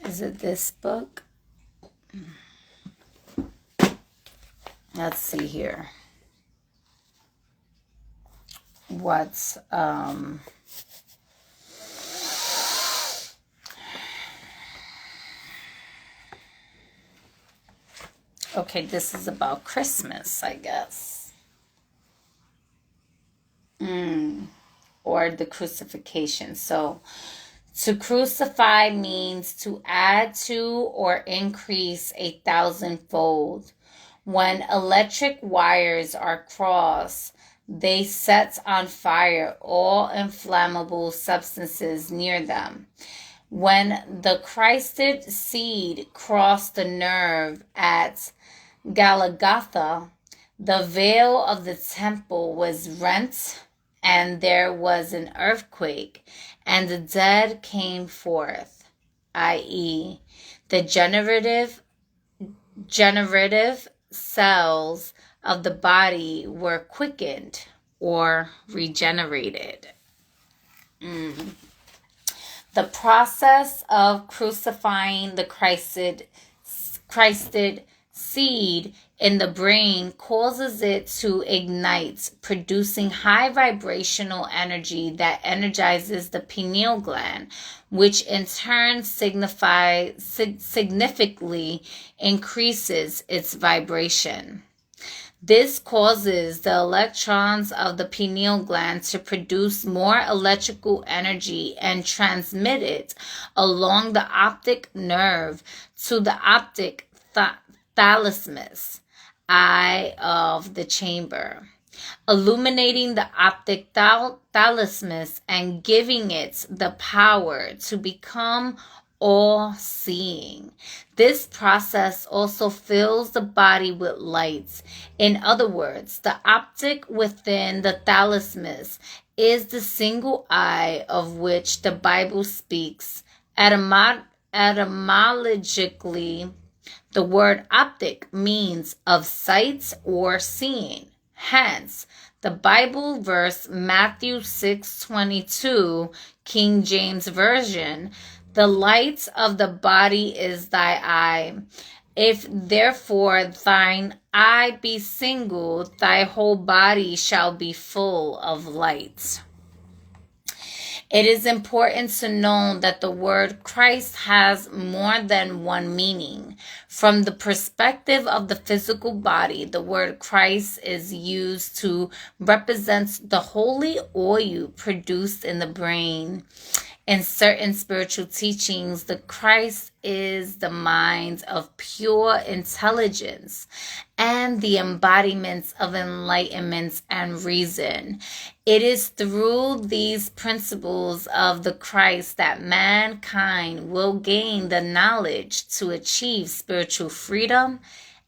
Is it this book? Let's see here. What's okay, this is about Christmas, I guess. Or the crucifixion. So, to crucify means to add to or increase 1,000-fold. When electric wires are crossed, they set on fire all inflammable substances near them. When the Christed seed crossed the nerve at Golgotha, the veil of the temple was rent, and there was an earthquake, and the dead came forth, i.e., the generative cells of the body were quickened or regenerated. The process of crucifying the Christed seed in the brain causes it to ignite, producing high vibrational energy that energizes the pineal gland, which in turn significantly increases its vibration. This causes the electrons of the pineal gland to produce more electrical energy and transmit it along the optic nerve to the optic thalamus, eye of the chamber, illuminating the optic thalamus and giving it the power to become all-seeing. This process also fills the body with light. In other words, the optic within the thalamus is the single eye of which the Bible speaks. Etymologically, the word optic means of sight or seeing. Hence, the Bible verse Matthew 6:22, King James Version, the light of the body is thy eye. If therefore thine eye be single, thy whole body shall be full of light. It is important to know that the word Christ has more than one meaning. From the perspective of the physical body, the word Christ is used to represent the holy oil produced in the brain. In certain spiritual teachings, the Christ is the mind of pure intelligence and the embodiment of enlightenment and reason. It is through these principles of the Christ that mankind will gain the knowledge to achieve spiritual freedom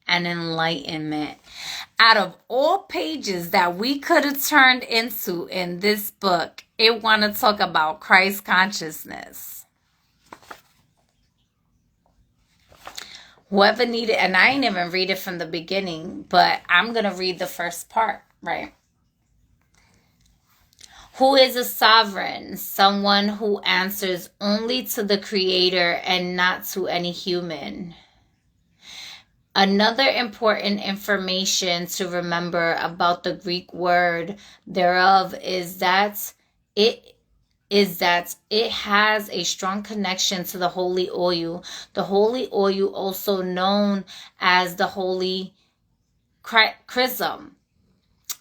and enlightenment. Out of all pages that we could have turned into in this book, it want to talk about Christ consciousness. Whoever needed, and I ain't even read it from the beginning, but I'm going to read the first part, right? Who is a sovereign? Someone who answers only to the Creator and not to any human. Another important information to remember about the Greek word thereof is that it has a strong connection to the holy oil. The holy oil, also known as the holy chrism,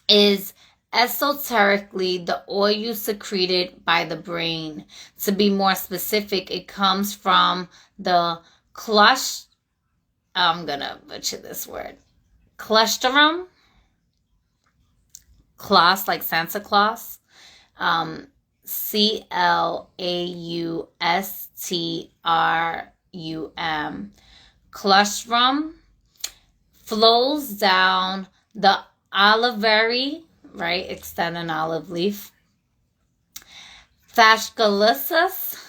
is esoterically the oil secreted by the brain. To be more specific, it comes from the I'm gonna butcher this word. Claustrum. Claus, like Santa Claus. Claustrum. Claustrum flows down the olivary, right? Extend an olive leaf. Fasciculus.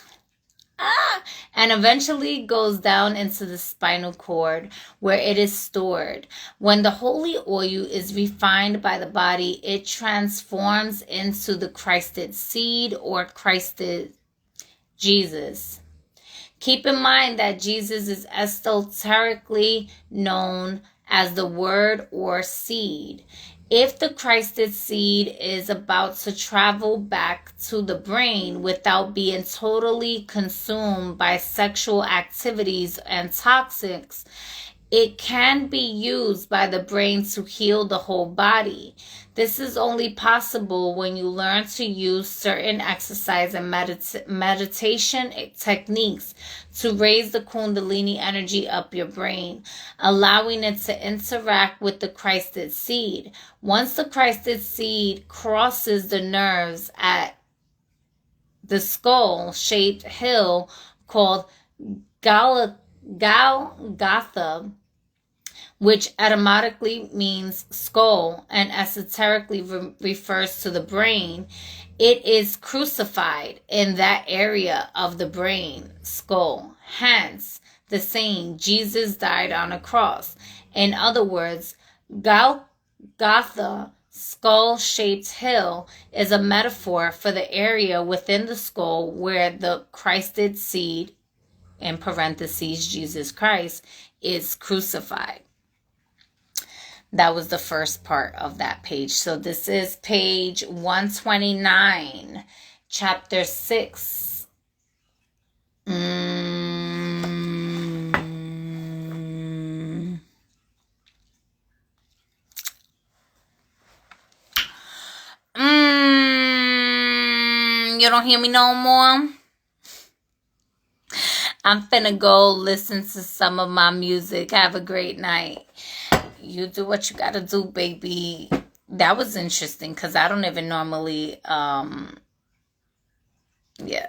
And eventually goes down into the spinal cord where it is stored. When the holy oil is refined by the body, it transforms into the Christed seed or Christed Jesus. Keep in mind that Jesus is esoterically known as the word or seed. If the Christed seed is about to travel back to the brain without being totally consumed by sexual activities and toxics, it can be used by the brain to heal the whole body. This is only possible when you learn to use certain exercise and meditation techniques to raise the Kundalini energy up your brain, allowing it to interact with the Christed seed. Once the Christed seed crosses the nerves at the skull-shaped hill called Golgotha, which etymologically means skull and esoterically refers to the brain, it is crucified in that area of the brain, skull. Hence, the saying, Jesus died on a cross. In other words, Golgotha, skull-shaped hill, is a metaphor for the area within the skull where the Christed seed, in parentheses, Jesus Christ, is crucified. That was the first part of that page. So this is page 129, chapter 6. You don't hear me no more? I'm finna go listen to some of my music. Have a great night. You do what you gotta do, baby. That was interesting because I don't even normally, yeah.